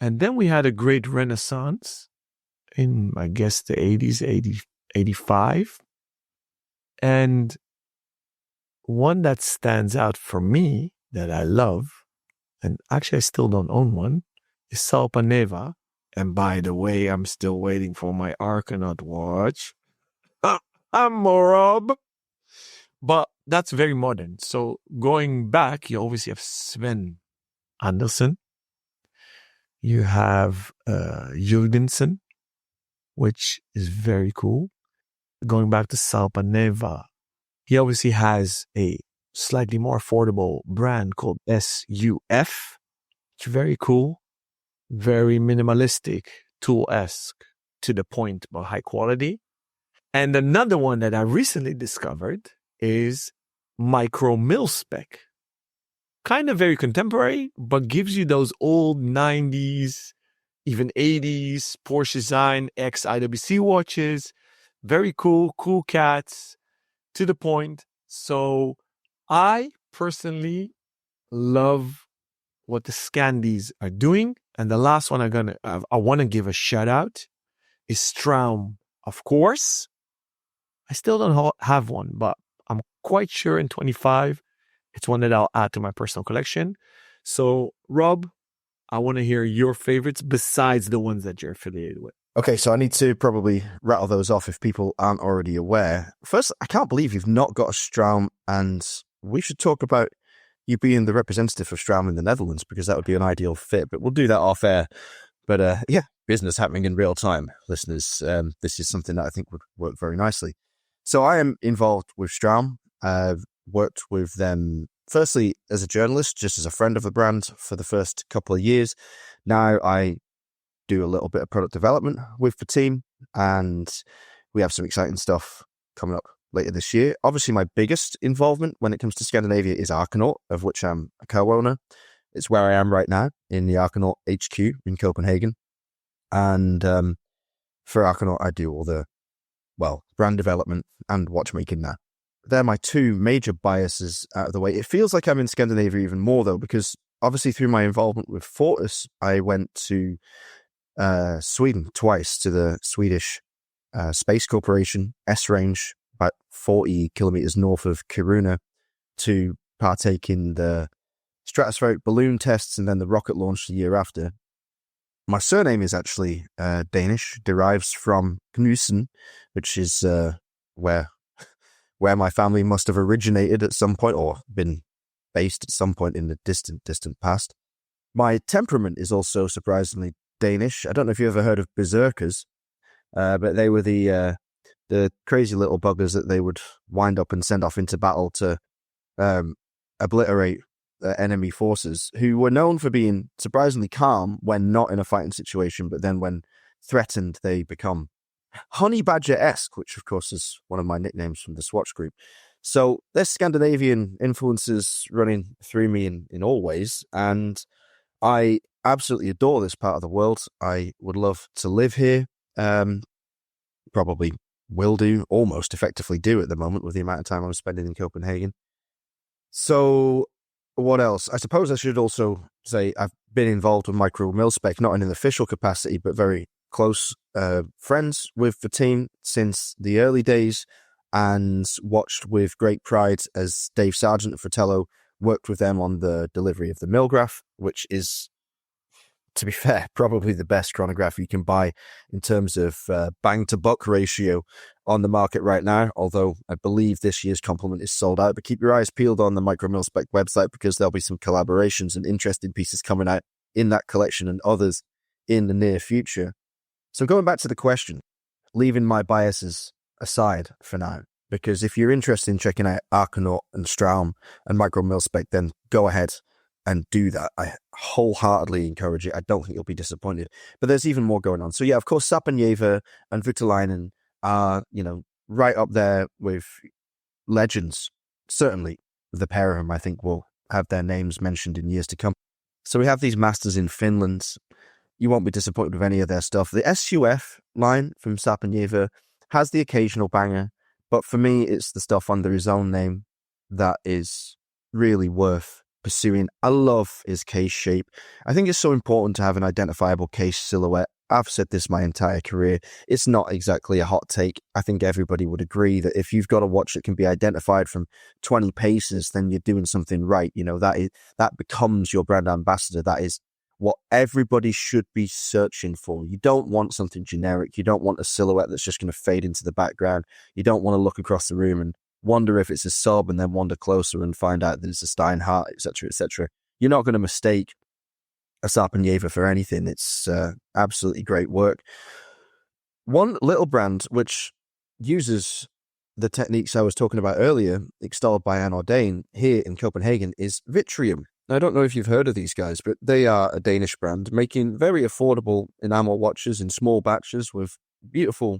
And then we had a great renaissance in, I guess, the 80s, 85. And one that stands out for me that I love, and actually I still don't own one, is Salpa Neva. And by the way, I'm still waiting for my Argonaut watch. I'm Rob. But that's very modern. So going back, you obviously have Sven Andersen. You have Jurgensen, which is very cool. Going back to Salpa Neva, he obviously has a slightly more affordable brand called SUF. It's very cool, very minimalistic, tool-esque, to the point, but high quality. And another one that I recently discovered is Micro Mil-Spec. Kind of very contemporary, but gives you those old 90s, even 80s Porsche design X IWC watches. Very cool cats, to the point. So I personally love what the Scandies are doing. And the last one I want to give a shout out is Straum, of course. I still don't have one, but I'm quite sure in 25, it's one that I'll add to my personal collection. So Rob, I want to hear your favorites besides the ones that you're affiliated with. Okay, so I need to probably rattle those off if people aren't already aware. First, I can't believe you've not got a Straum, and we should talk about you being the representative for Straum in the Netherlands, because that would be an ideal fit, but we'll do that off air. But yeah, business happening in real time, listeners. This is something that I think would work very nicely. So I am involved with Straum. I've worked with them, firstly, as a journalist, just as a friend of the brand for the first couple of years. Now I do a little bit of product development with the team, and we have some exciting stuff coming up later this year. Obviously, my biggest involvement when it comes to Scandinavia is Argonaut, of which I'm a co-owner. It's where I am right now, in the Argonaut HQ in Copenhagen. And for Argonaut, I do all the, brand development and watchmaking now. They're my 2 major biases out of the way. It feels like I'm in Scandinavia even more, though, because obviously through my involvement with Fortus, I went to Sweden twice, to the Swedish Space Corporation, S-Range, about 40 kilometers north of Kiruna, to partake in the stratospheric balloon tests and then the rocket launch the year after. My surname is actually Danish, derives from Knudsen, which is where my family must have originated at some point or been based at some point in the distant past. My temperament is also surprisingly Danish. I don't know if you ever heard of berserkers, but they were the crazy little buggers that they would wind up and send off into battle to obliterate enemy forces, who were known for being surprisingly calm when not in a fighting situation, but then when threatened, they become honey badger-esque, which of course is one of my nicknames from the Swatch group. So there's Scandinavian influences running through me in all ways, and I absolutely adore this part of the world. I would love to live here. Probably will do, almost effectively do at the moment with the amount of time I'm spending in Copenhagen. So what else? I suppose I should also say I've been involved with Micro Milspec, not in an official capacity, but very close friends with the team since the early days, and watched with great pride as Dave Sargent of Fratello worked with them on the delivery of the Milgraph, which is, to be fair, probably the best chronograph you can buy in terms of bang to buck ratio on the market right now, although I believe this year's complement is sold out. But keep your eyes peeled on the Micro Milspec website, because there'll be some collaborations and interesting pieces coming out in that collection and others in the near future. So going back to the question, leaving my biases aside for now, because if you're interested in checking out Arcanaut and Straum and Micro Milspec, then go ahead and do that. I wholeheartedly encourage it. I don't think you'll be disappointed. But there's even more going on. So yeah, of course, Sapanieva and Voutilainen are, right up there with legends. Certainly the pair of them, I think, will have their names mentioned in years to come. So we have these masters in Finland. You won't be disappointed with any of their stuff. The SUF line from Sapanieva has the occasional banger, but for me, it's the stuff under his own name that is really worth pursuing. I love his case shape. I think it's so important to have an identifiable case silhouette. I've said this my entire career. It's not exactly a hot take. I think everybody would agree that if you've got a watch that can be identified from 20 paces, then you're doing something right. That becomes your brand ambassador. That is what everybody should be searching for. You don't want something generic. You don't want a silhouette that's just going to fade into the background. You don't want to look across the room and wonder if it's a sub and then wander closer and find out that it's a Steinhardt, etc., etc. You're not going to mistake a Sapanieva for anything. It's absolutely great work. One little brand which uses the techniques I was talking about earlier, extolled by Anne Ordain here in Copenhagen, is Vitrium. I don't know if you've heard of these guys, but they are a Danish brand making very affordable enamel watches in small batches with beautiful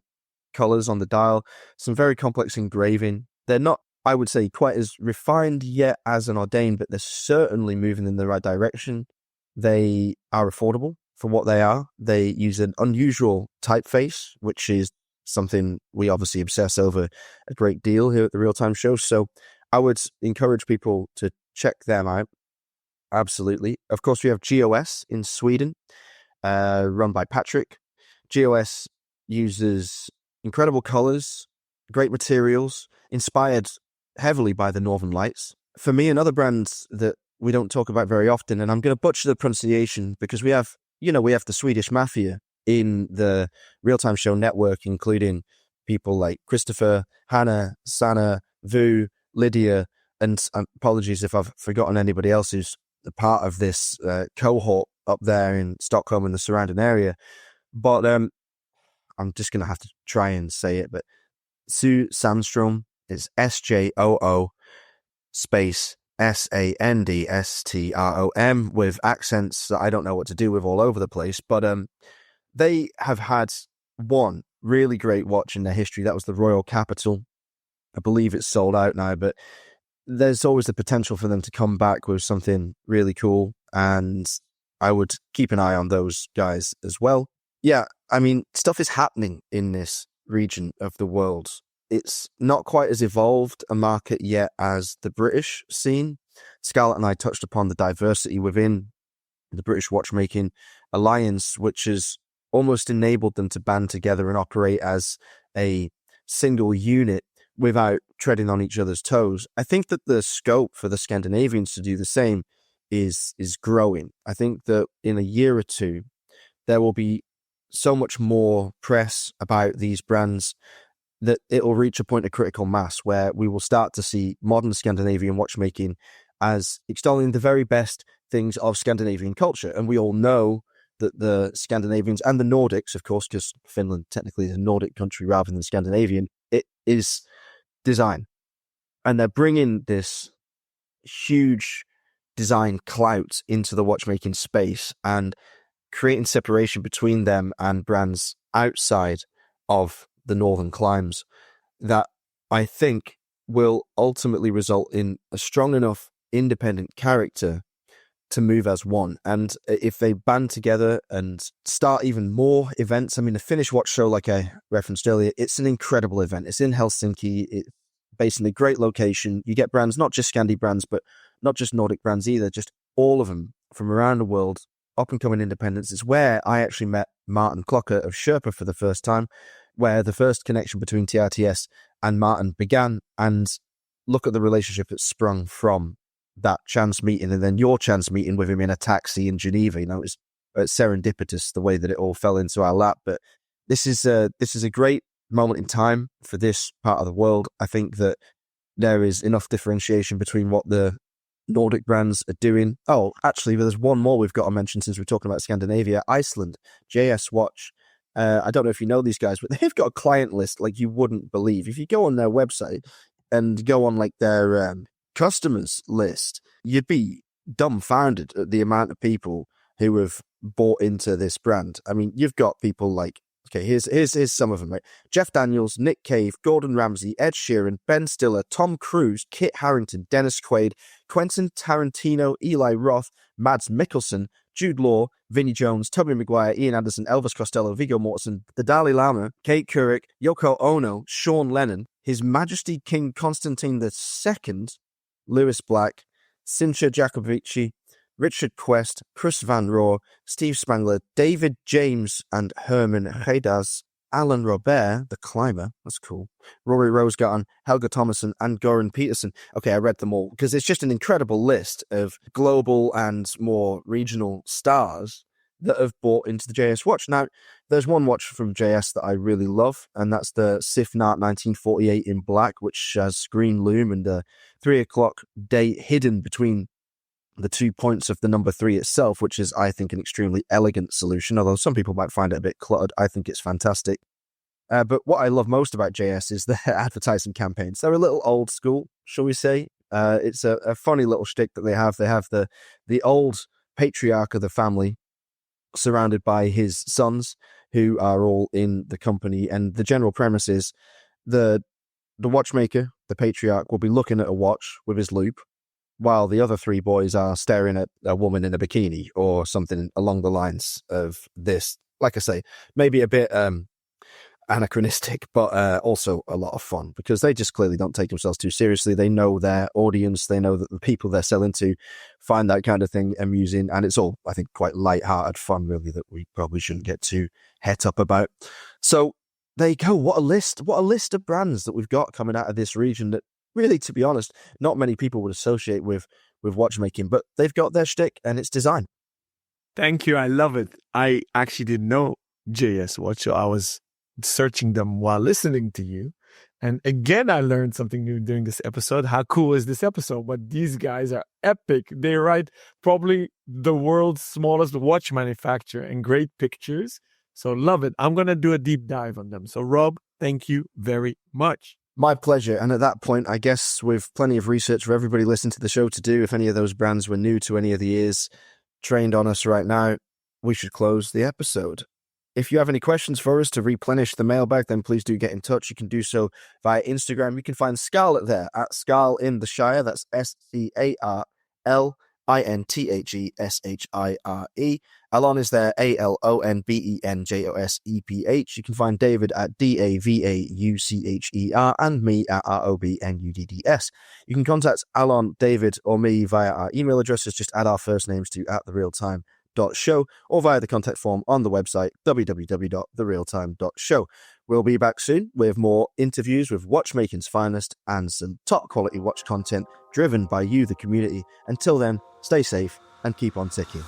colors on the dial, some very complex engraving. They're not, I would say, quite as refined yet as an Ordain, but they're certainly moving in the right direction. They are affordable for what they are. They use an unusual typeface, which is something we obviously obsess over a great deal here at the Real Time Show. So I would encourage people to check them out. Absolutely. Of course, we have GOS in Sweden, run by Patrick. GOS uses incredible colors, great materials, inspired heavily by the Northern Lights. For me, another brand that we don't talk about very often, and I'm going to butcher the pronunciation because we have the Swedish Mafia in the Real Time Show network, including people like Christopher, Hannah, Sanna, Vu, Lydia, and apologies if I've forgotten anybody else who's a part of this cohort up there in Stockholm and the surrounding area. But I'm just going to have to try and say it, but Sue Sandstrom is SJOO space SANDSTROM with accents that I don't know what to do with all over the place. But they have had one really great watch in their history. That was the Royal Capital. I believe it's sold out now, but there's always the potential for them to come back with something really cool. And I would keep an eye on those guys as well. Yeah, I mean, stuff is happening in this region of the world. It's not quite as evolved a market yet as the British scene. Scarlett and I touched upon the diversity within the British watchmaking alliance, which has almost enabled them to band together and operate as a single unit without treading on each other's toes. I think that the scope for the Scandinavians to do the same is growing. I think that in a year or two, there will be so much more press about these brands that it will reach a point of critical mass where we will start to see modern Scandinavian watchmaking as extolling the very best things of Scandinavian culture. And we all know that the Scandinavians and the Nordics, of course, because Finland technically is a Nordic country rather than Scandinavian, it is design. And they're bringing this huge design clout into the watchmaking space and creating separation between them and brands outside of the northern climes that I think will ultimately result in a strong enough independent character to move as one. And if they band together and start even more events, I mean, the Finnish Watch Show, like I referenced earlier, it's an incredible event. It's in Helsinki. It's basically a great location. You get brands, not just Scandi brands, but not just Nordic brands either, just all of them from around the world, up-and-coming independents. It's where I actually met Martin Klokker of Sherpa for the first time, where the first connection between TRTS and Martin began, and look at the relationship that sprung from that chance meeting, and then your chance meeting with him in a taxi in Geneva. You know, it was serendipitous the way that it all fell into our lap. But this is a great moment in time for this part of the world. I think that there is enough differentiation between what the Nordic brands are doing. Oh, actually, there's one more we've got to mention since we're talking about Scandinavia. Iceland, JS Watch. I don't know if you know these guys, but they've got a client list like you wouldn't believe. If you go on their website and go on like their customers list, you'd be dumbfounded at the amount of people who have bought into this brand. I mean, you've got people like, okay, here's some of them, right? Jeff Daniels, Nick Cave, Gordon Ramsay, Ed Sheeran, Ben Stiller, Tom Cruise, Kit Harington, Dennis Quaid, Quentin Tarantino, Eli Roth, Mads Mikkelsen, Jude Law, Vinnie Jones, Tobey Maguire, Ian Anderson, Elvis Costello, Viggo Mortensen, the Dalai Lama, Kate Couric, Yoko Ono, Sean Lennon, His Majesty King Constantine II, Lewis Black, Cynthia Jacobici, Richard Quest, Chris Van Roar, Steve Spangler, David James and Herman Heidas, Alan Robert, the climber, that's cool, Rory Rosegarten, Helga Thomason, and Goran Peterson. Okay, I read them all because it's just an incredible list of global and more regional stars that have bought into the JS watch. Now, there's one watch from JS that I really love, and that's the Sif Nart 1948 in black, which has green loom and a 3 o'clock date hidden between the 2 points of the number 3 itself, which is, I think, an extremely elegant solution, although some people might find it a bit cluttered. I think it's fantastic. But what I love most about JS is their advertising campaigns. They're a little old school, shall we say. It's a funny little shtick that they have. They have the old patriarch of the family surrounded by his sons, who are all in the company. And the general premise is the watchmaker, the patriarch, will be looking at a watch with his loupe, while the other 3 boys are staring at a woman in a bikini or something along the lines of this. Like I say, maybe a bit anachronistic, but also a lot of fun because they just clearly don't take themselves too seriously. They know their audience. They know that the people they're selling to find that kind of thing amusing. And it's all, I think, quite light-hearted fun, really, that we probably shouldn't get too het up about. So there you go. What a list of brands that we've got coming out of this region that really, to be honest, not many people would associate with watchmaking, but they've got their shtick and it's design. Thank you. I love it. I actually didn't know JS Watch, so I was searching them while listening to you. And again, I learned something new during this episode. How cool is this episode? But these guys are epic. They write probably the world's smallest watch manufacturer and great pictures. So love it. I'm going to do a deep dive on them. So Rob, thank you very much. My pleasure. And at that point, I guess with plenty of research for everybody listening to the show to do, if any of those brands were new to any of the ears trained on us right now, we should close the episode. If you have any questions for us to replenish the mailbag, then please do get in touch. You can do so via Instagram. You can find Scarlett there at Scarl in the Shire. That's SCARLINTHESHIRE. Alon is there, ALONBENJOSEPH. You can find David at DAVAUCHER and me at ROBNUDDS. You can contact Alon, David, or me via our email addresses. Just add our first names to @therealtime.show or via the contact form on the website www.therealtime.show. We'll be back soon with more interviews with watchmaking's finest and some top quality watch content driven by you, the community. Until then, stay safe and keep on ticking.